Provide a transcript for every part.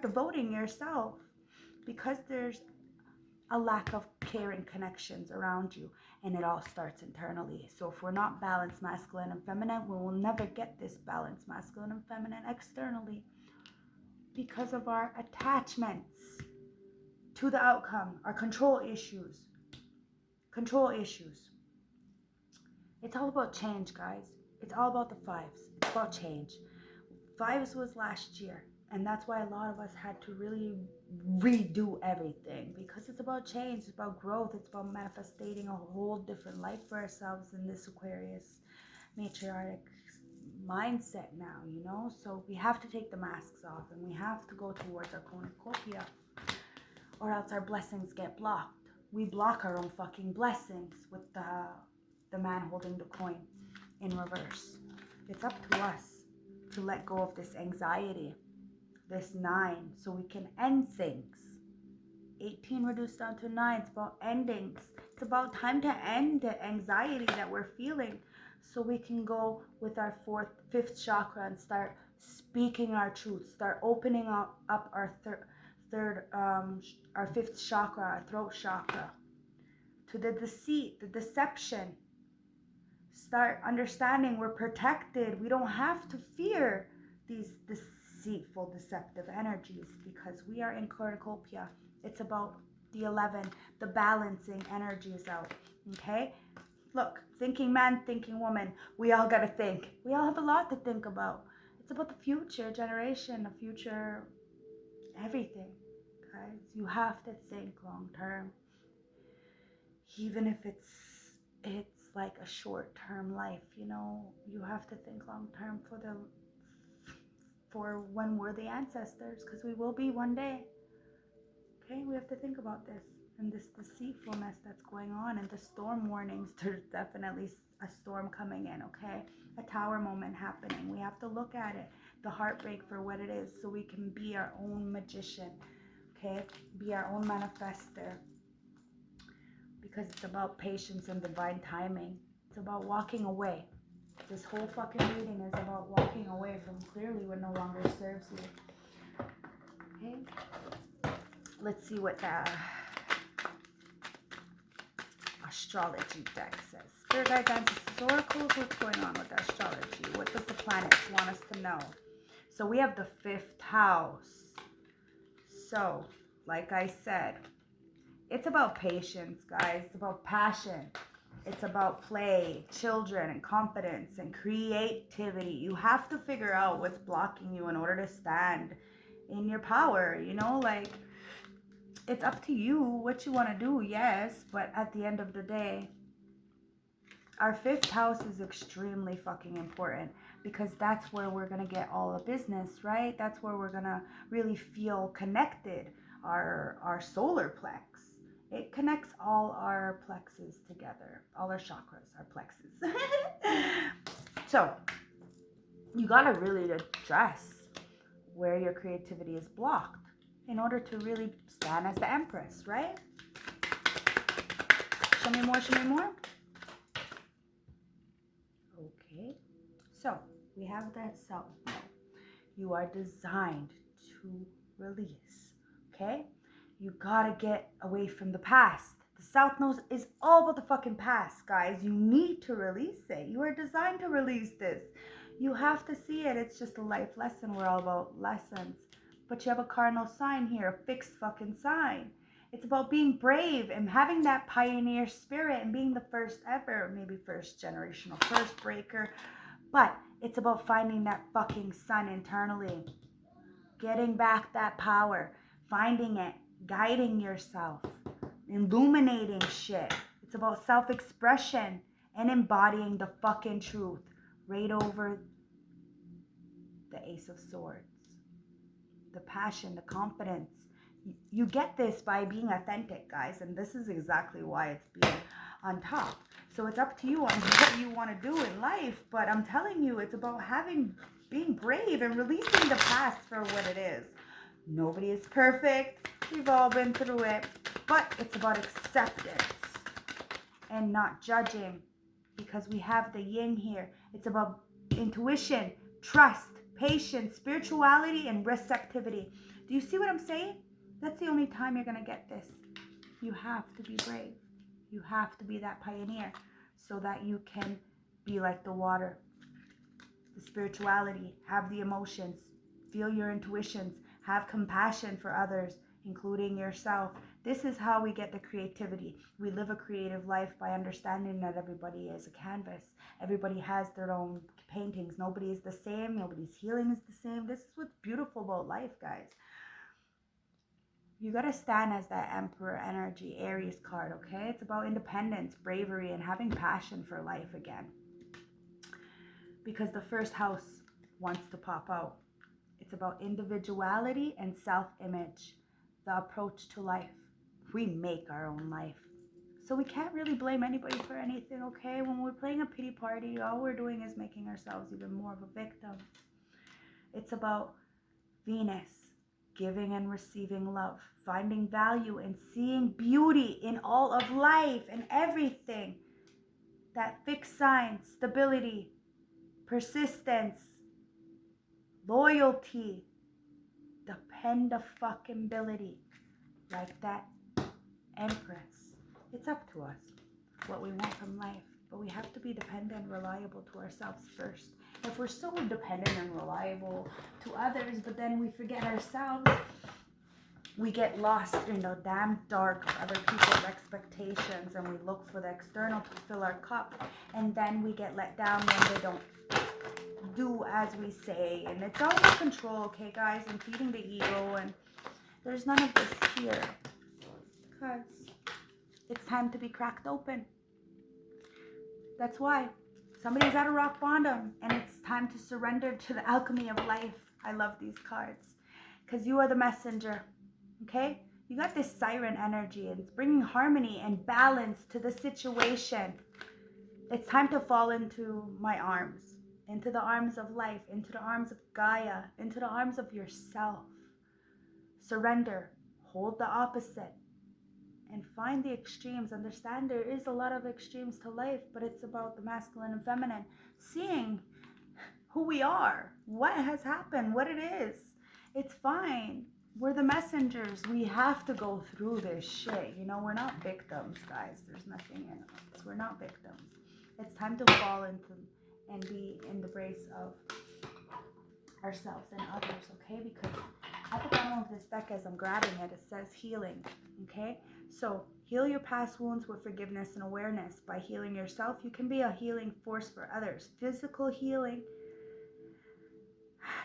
start devoting yourself, because there's a lack of caring connections around you, and it all starts internally. So if we're not balanced masculine and feminine, we will never get this balanced masculine and feminine externally, because of our attachments to the outcome, our control issues. It's all about change, guys. It's all about the fives. It's about change. Fives was last year, and that's why a lot of us had to really redo everything, because it's about change, it's about growth, it's about manifesting a whole different life for ourselves in this Aquarius matriarchic mindset now, you know. So we have to take the masks off, and we have to go towards our cornucopia, or else our blessings get blocked. We block our own fucking blessings with the man holding the coin in reverse. It's up to us to let go of this anxiety, this 9, so we can end things. 18 reduced down to 9. It's about endings. It's about time to end the anxiety that we're feeling, so we can go with our 5th chakra and start speaking our truth, start opening up our our 5th chakra, our throat chakra, to the deceit, the deception. Start understanding we're protected. We don't have to fear these deceitful, deceptive energies, because we are in cornucopia. It's about the 11, the balancing energies out. Okay? Look, thinking man, thinking woman. We all got to think. We all have a lot to think about. It's about the future generation, the future everything, guys. You have to think long term. Even if it's like a short-term life, you know, you have to think long-term for when we're the ancestors, because we will be one day. Okay, we have to think about this and this deceitfulness that's going on, and the storm warnings. There's definitely a storm coming in. Okay, a tower moment happening. We have to look at it, the heartbreak, for what it is, so we can be our own magician. Okay, be our own manifester. Because it's about patience and divine timing. It's about walking away. This whole fucking reading is about walking away from clearly what no longer serves you. Okay? Let's see what the astrology deck says. Spirit guides, ancestors, oracles. What's going on with astrology? What does the planets want us to know? So we have the 5th house. So, like I said, it's about patience, guys. It's about passion. It's about play, children, and confidence, and creativity. You have to figure out what's blocking you in order to stand in your power. You know, like, it's up to you what you want to do, yes. But at the end of the day, our 5th house is extremely fucking important, because that's where we're going to get all the business, right? That's where we're going to really feel connected. Our solar plex. It connects all our plexes together. All our chakras, our plexes. So, you gotta really address where your creativity is blocked in order to really stand as the Empress, right? Show me more, show me more. Okay. So, we have that self. You are designed to release, okay? You gotta get away from the past. The South Node is all about the fucking past, guys. You need to release it. You are designed to release this. You have to see it. It's just a life lesson. We're all about lessons. But you have a cardinal sign here, a fixed fucking sign. It's about being brave and having that pioneer spirit and being the first ever, maybe first generational, first breaker. But it's about finding that fucking sun internally. Getting back that power. Finding it. Guiding yourself, illuminating shit. It's about self-expression and embodying the fucking truth. Right over the Ace of Swords. The passion, the confidence. You get this by being authentic, guys, and this is exactly why it's being on top. So it's up to you on what you want to do in life, but I'm telling you, it's about being brave and releasing the past for what it is. Nobody is perfect. We've all been through it. But it's about acceptance and not judging, because we have the yin here. It's about intuition, trust, patience, spirituality, and receptivity. Do you see what I'm saying? That's the only time you're going to get this. You have to be brave. You have to be that pioneer so that you can be like the water, the spirituality, have the emotions, feel your intuitions, have compassion for others, including yourself. This is how we get the creativity. We live a creative life by understanding that everybody is a canvas. Everybody has their own paintings. Nobody is the same. Nobody's healing is the same. This is what's beautiful about life, guys. You got to stand as that Emperor energy, Aries card, okay? It's about independence, bravery, and having passion for life again. Because the first house wants to pop out. It's about individuality and self-image, the approach to life. We make our own life. So we can't really blame anybody for anything, okay? When we're playing a pity party, all we're doing is making ourselves even more of a victim. It's about Venus, giving and receiving love, finding value and seeing beauty in all of life and everything. That fixed sign, stability, persistence, loyalty, dependability, like that Empress. It's up to us what we want from life, but we have to be dependent and reliable to ourselves first. If we're so dependent and reliable to others, but then we forget ourselves, we get lost in the damn dark of other people's expectations, and we look for the external to fill our cup, and then we get let down when they don't do as we say. And it's all about control, okay, guys, and feeding the ego, and there's none of this here, because it's time to be cracked open. That's why somebody's at a rock bottom, and it's time to surrender to the alchemy of life. I love these cards because you are the messenger, okay? You got this siren energy, and it's bringing harmony and balance to the situation. It's time to fall into my arms, into the arms of life, into the arms of Gaia, into the arms of yourself. Surrender, hold the opposite, and find the extremes. Understand there is a lot of extremes to life, but it's about the masculine and feminine. Seeing who we are, what has happened, what it is. It's fine. We're the messengers. We have to go through this shit. You know, we're not victims, guys. There's nothing in us. We're not victims. It's time to fall into and be in the brace of ourselves and others, okay? Because at the bottom of this deck, as I'm grabbing it, it says healing, okay? So heal your past wounds with forgiveness and awareness. By healing yourself, you can be a healing force for others. Physical healing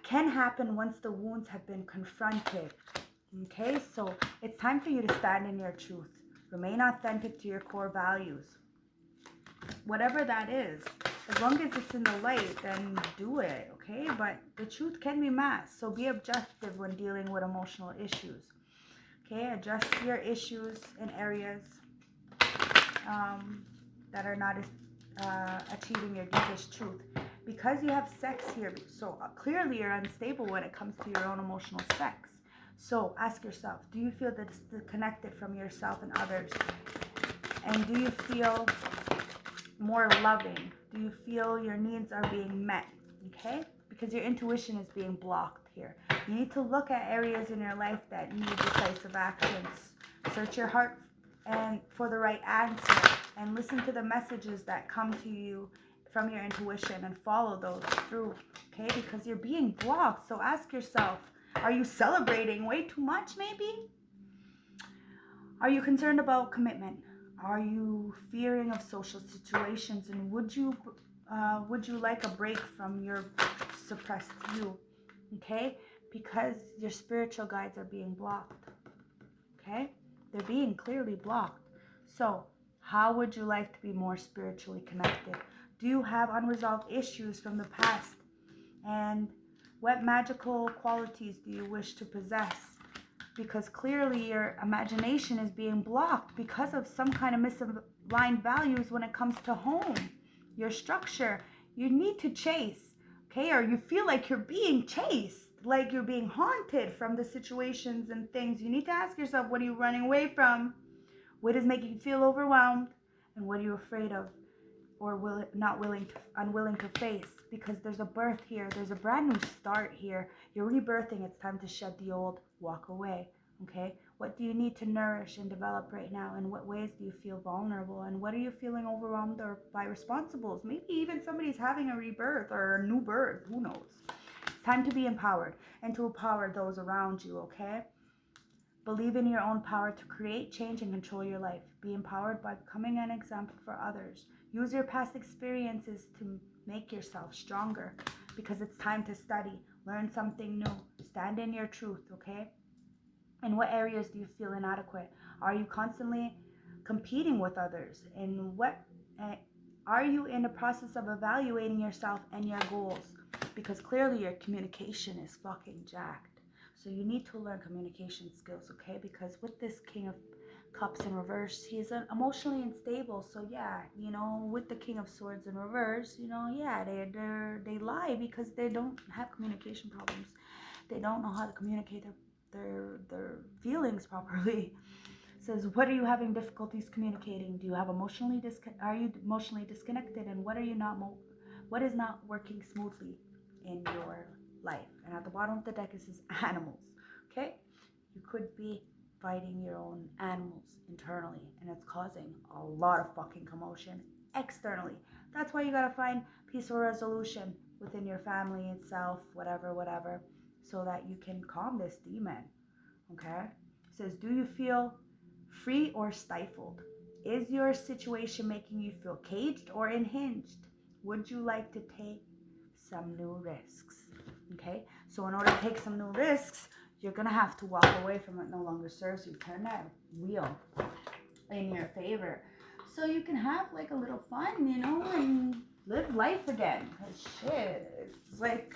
can happen once the wounds have been confronted, okay? So it's time for you to stand in your truth. Remain authentic to your core values. Whatever that is, as long as it's in the light, then do it, okay? But the truth can be masked, so be objective when dealing with emotional issues, okay? Address your issues in areas that are not achieving your deepest truth. Because you have sex here, so clearly you're unstable when it comes to your own emotional sex. So ask yourself, do you feel disconnected from yourself and others? And do you feel more loving? Do you feel your needs are being met? Okay? Because your intuition is being blocked here. You need to look at areas in your life that need decisive actions. Search your heart and for the right answer, and listen to the messages that come to you from your intuition and follow those through, okay? Because you're being blocked. So ask yourself, are you celebrating way too much maybe? Are you concerned about commitment? Are you fearing of social situations? And would you like a break from your suppressed you? Okay? Because your spiritual guides are being blocked. Okay? They're being clearly blocked. So how would you like to be more spiritually connected? Do you have unresolved issues from the past? And what magical qualities do you wish to possess? Because clearly your imagination is being blocked because of some kind of misaligned values when it comes to home, your structure. You need to chase, okay? Or you feel like you're being chased, like you're being haunted from the situations and things. You need to ask yourself, what are you running away from? What is making you feel overwhelmed? And what are you afraid of or unwilling to face? because there's a birth here. There's a brand new start here. You're rebirthing. It's time to shed the old, walk away. Okay? What do you need to nourish and develop right now? In what ways do you feel vulnerable? And what are you feeling overwhelmed or by responsibles? Maybe even somebody's having a rebirth or a new birth. Who knows? It's time to be empowered and to empower those around you, okay? Believe in your own power to create, change, and control your life. Be empowered by becoming an example for others. Use your past experiences to make yourself stronger, because it's time to study, learn something new, stand in your truth, okay? In what areas do you feel inadequate? Are you constantly competing with others? And what are you in the process of evaluating yourself and your goals? Because clearly your communication is fucking jacked. So you need to learn communication skills, okay? Because with this King of Cups in reverse, he's emotionally unstable. So yeah, you know, with the King of Swords in reverse, you know, yeah, they lie because they don't have communication problems. They don't know how to communicate their feelings properly. It says, what are you having difficulties communicating? Do you have are you emotionally disconnected? And what is not working smoothly in your life? And at the bottom of the deck it says animals. Okay, you could be fighting your own animals internally, and it's causing a lot of fucking commotion externally. That's why you gotta find peaceful resolution within your family itself, whatever, so that you can calm this demon. Okay, it says, do you feel free or stifled? Is your situation making you feel caged or unhinged? Would you like to take some new risks? Okay, so in order to take some new risks, you're gonna have to walk away from what no longer serves you. Turn that wheel in your favor, so you can have like a little fun, you know, and live life again. Cause shit, it's like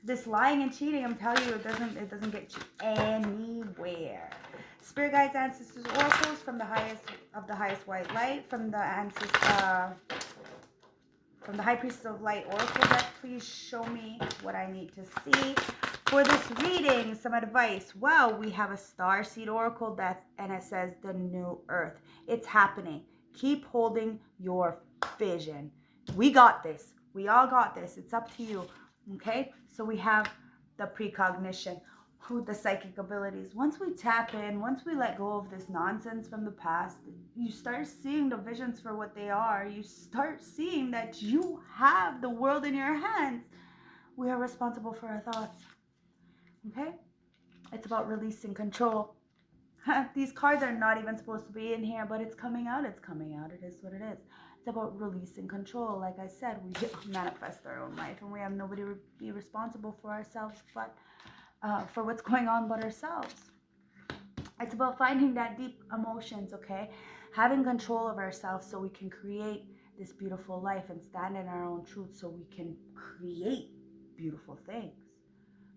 this lying and cheating. I'm telling you, it doesn't get you anywhere. Spirit guides, ancestors, oracles from the highest white light, from the from the High Priestess of Light Oracle deck, please show me what I need to see for this reading. Some advice. Well, we have a Starseed Oracle deck, and it says the new earth. It's happening. Keep holding your vision. We got this. We all got this. It's up to you. Okay? So we have the precognition, the psychic abilities. Once we tap in, once we let go of this nonsense from the past, you start seeing the visions for what they are. You start seeing that you have the world in your hands. We are responsible for our thoughts. Okay? It's about releasing control. These cards are not even supposed to be in here, but it's coming out. It's coming out. It is what it is. It's about releasing control. Like I said, we manifest our own life, and we have nobody to be responsible for ourselves, but for what's going on but ourselves. It's about finding that deep emotions, okay? Having control of ourselves so we can create this beautiful life and stand in our own truth so we can create beautiful things.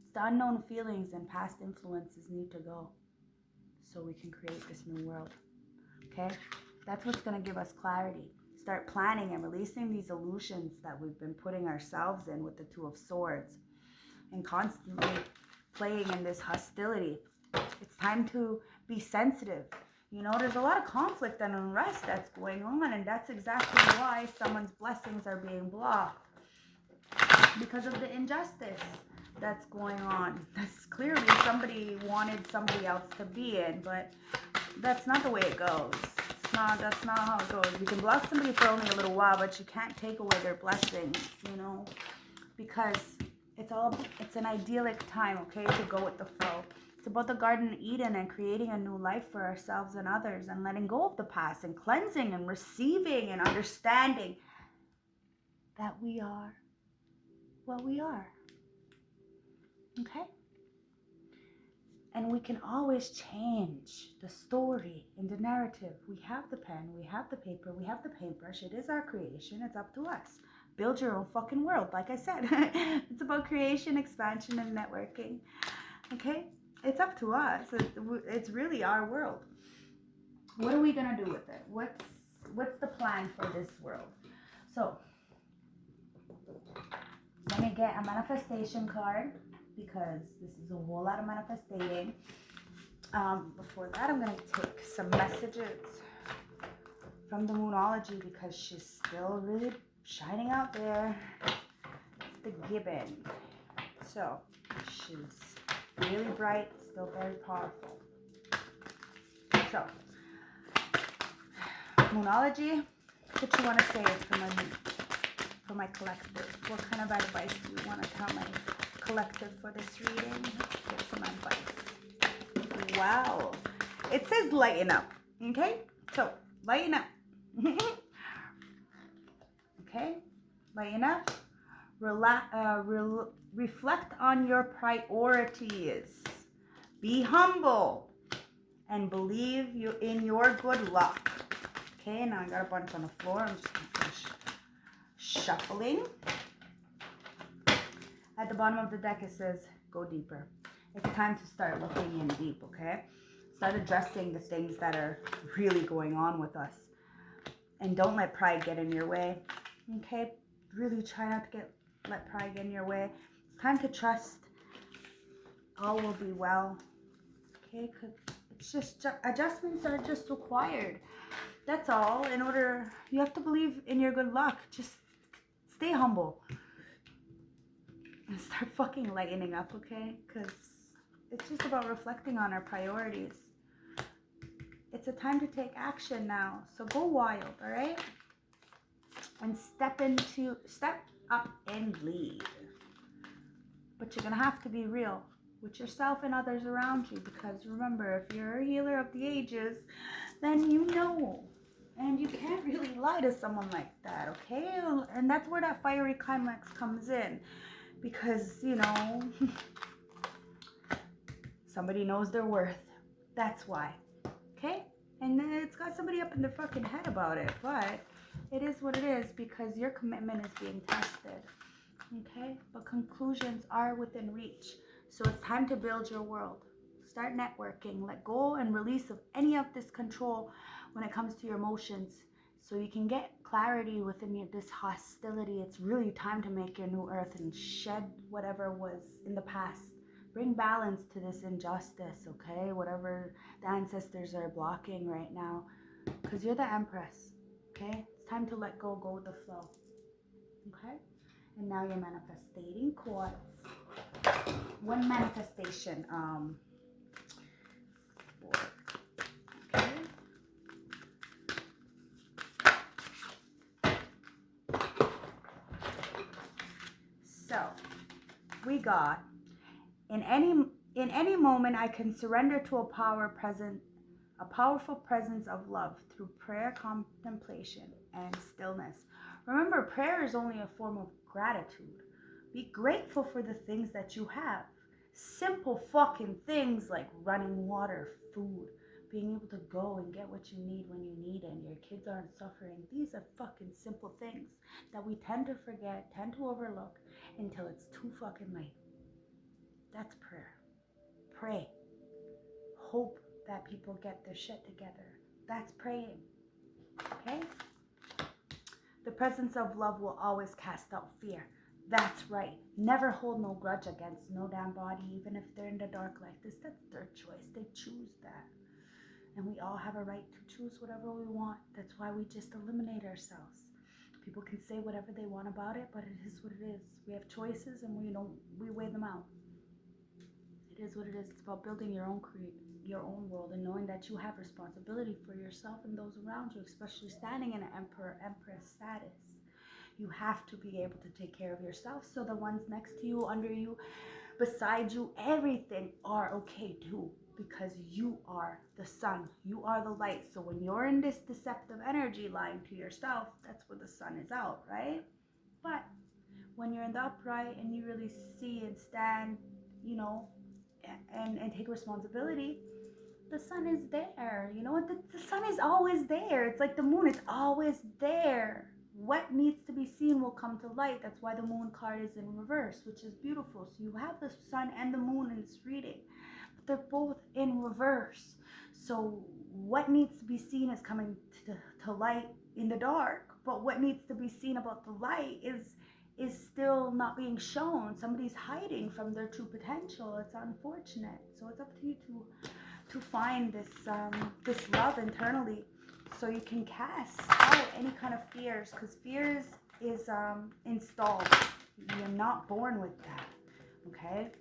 It's the unknown feelings and past influences need to go so we can create this new world, okay? That's what's going to give us clarity. Start planning and releasing these illusions that we've been putting ourselves in with the Two of Swords and constantly playing in this hostility. It's time to be sensitive. You know, there's a lot of conflict and unrest that's going on, and that's exactly why someone's blessings are being blocked, because of the injustice that's going on. That's clearly somebody wanted somebody else to be in, but that's not the way it goes. That's not how it goes. You can block somebody for only a little while, but you can't take away their blessings, you know, because it's an idyllic time, okay, to go with the flow. It's about the Garden of Eden and creating a new life for ourselves and others, and letting go of the past and cleansing and receiving and understanding that we are what we are. Okay? And we can always change the story and the narrative. We have the pen, we have the paper, we have the paintbrush. It is our creation. It's up to us. Build your own fucking world, like I said. It's about creation, expansion, and networking. Okay? It's up to us. It's really our world. What are we going to do with it? What's the plan for this world? So, let me get a manifestation card, because this is a whole lot of manifestating. Before that, I'm going to take some messages from the Moonology, because she's still really shining out there. the gibbon. So she's really bright, still very powerful. So, Moonology, what you want to say for my collective? What kind of advice do you want to tell my collective for this reading? Let's get some advice. Wow. It says lighten up. Okay? So, lighten up. Okay? Lighten up. Reflect on your priorities. Be humble. And believe in your good luck. Okay, now I got a bunch on the floor. I'm just going to finish shuffling. At the bottom of the deck it says, go deeper. It's time to start looking in deep, okay? Start addressing the things that are really going on with us. And don't let pride get in your way, okay? Really try not to let pride get in your way. It's time to trust all will be well, okay? It's just, adjustments are just required. That's all. In order, you have to believe in your good luck. Just stay humble. And start fucking lightening up, okay? Because it's just about reflecting on our priorities. It's a time to take action now. So go wild, all right? And step up and lead. But you're going to have to be real with yourself and others around you, because remember, if you're a healer of the ages, then you know, and you can't really lie to someone like that, okay? And that's where that fiery climax comes in, because, you know, somebody knows their worth. That's why, okay? And it's got somebody up in their fucking head about it, but it is what it is, because your commitment is being tested, okay? But conclusions are within reach. So it's time to build your world. Start networking. Let go and release of any of this control when it comes to your emotions, so you can get clarity within this hostility. It's really time to make your new earth and shed whatever was in the past. Bring balance to this injustice, okay? Whatever the ancestors are blocking right now, because you're the empress, okay? It's time to let go with the flow, okay? And now you're manifesting quartz. One manifestation, okay. So we got, in any moment I can surrender to a powerful presence of love through prayer, contemplation, and stillness. Remember, prayer is only a form of gratitude. Be grateful for the things that you have. Simple fucking things like running water, food, being able to go and get what you need when you need it, and your kids aren't suffering. These are fucking simple things that we tend to forget, tend to overlook until it's too fucking late. That's prayer. Pray. Hope that people get their shit together. That's praying. Okay? The presence of love will always cast out fear. That's right. Never hold no grudge against no damn body, even if they're in the dark like this. That's their choice. They choose that. And we all have a right to choose whatever we want. That's why we just eliminate ourselves. People can say whatever they want about it, but it is what it is. We have choices and we weigh them out. It is what it is. It's about building your own world and knowing that you have responsibility for yourself and those around you, especially standing in an empress status. You have to be able to take care of yourself so the ones next to you, under you, beside you, everything are okay too, because you are the sun, you are the light. So when you're in this deceptive energy lying to yourself, that's where the sun is out, right? But when you're in the upright and you really see and stand, you know, and take responsibility, the sun is there. You know what? The sun is always there. It's like the moon, it's always there. What needs to be seen will come to light. That's why the moon card is in reverse, which is beautiful. So you have the sun and the moon in this reading, but they're both in reverse. So what needs to be seen is coming to light in the dark, but what needs to be seen about the light is still not being shown. Somebody's hiding from their true potential. It's unfortunate. So it's up to you to find this love internally, so you can cast out any kind of fears, because fears is installed. You're not born with that. Okay?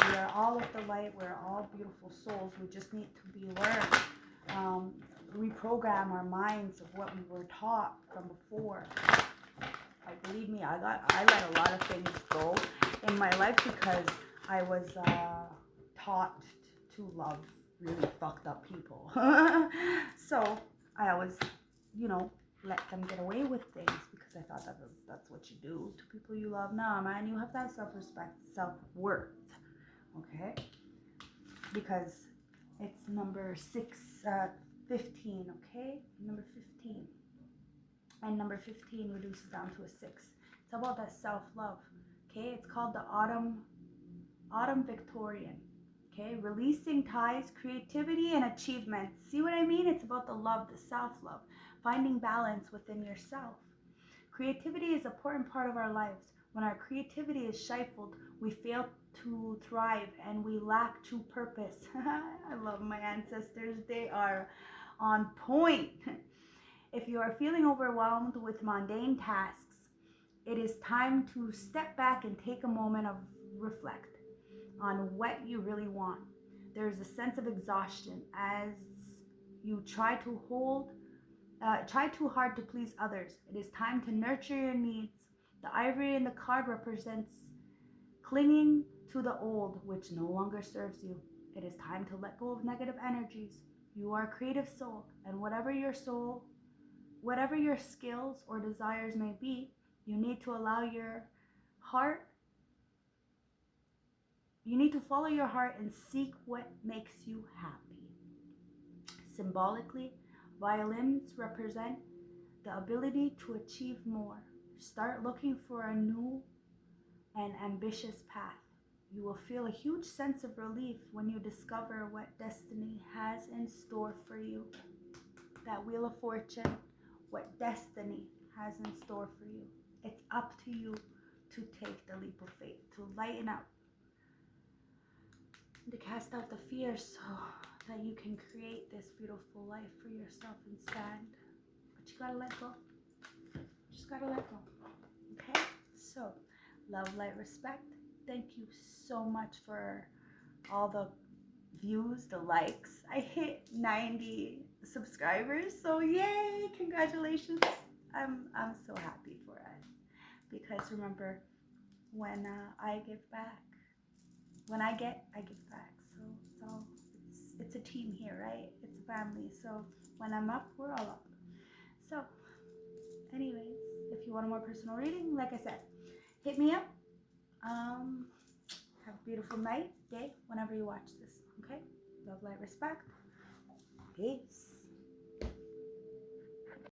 We are all of the light. We're all beautiful souls. We just need to be learned. Reprogram our minds of what we were taught from before. Like, believe me, I let a lot of things go in my life because I was taught to love really fucked up people. So I always, let them get away with things because I thought that's what you do to people you love. Nah, man, you have to have self-respect, self-worth. Okay? Because it's number 15, okay? Number 15. And number 15 reduces down to a 6. It's about that self-love. Okay? It's called the Autumn Victorian. Okay? Releasing ties, creativity, and achievement. See what I mean? It's about the love, the self-love. Finding balance within yourself. Creativity is an important part of our lives. When our creativity is stifled, we fail to thrive and we lack true purpose. I love my ancestors. They are on point. If you are feeling overwhelmed with mundane tasks, it is time to step back and take a moment of reflect on what you really want. There is a sense of exhaustion as you try too hard to please others. It is time to nurture your needs. The ivory in the card represents clinging to the old, which no longer serves you. It is time to let go of negative energies. You are a creative soul, and whatever your skills or desires may be, you need to allow your heart. You need to follow your heart and seek what makes you happy. Symbolically, violins represent the ability to achieve more. Start looking for a new and ambitious path. You will feel a huge sense of relief when you discover what destiny has in store for you. That Wheel of Fortune, what destiny has in store for you. It's up to you to take the leap of faith, to lighten up, to cast out the fear so that you can create this beautiful life for yourself and stand. But you gotta let go. Just gotta let go. Okay? So, love, light, respect. Thank you so much for all the views, the likes. I hit 90 subscribers, so yay! Congratulations. I'm so happy for us because remember, when I give back, when I give back. So it's a team here, right? It's a family. So when I'm up, we're all up. So, anyways, if you want a more personal reading, like I said, hit me up. Have a beautiful night, day, whenever you watch this. Okay? Love, light, respect. Peace.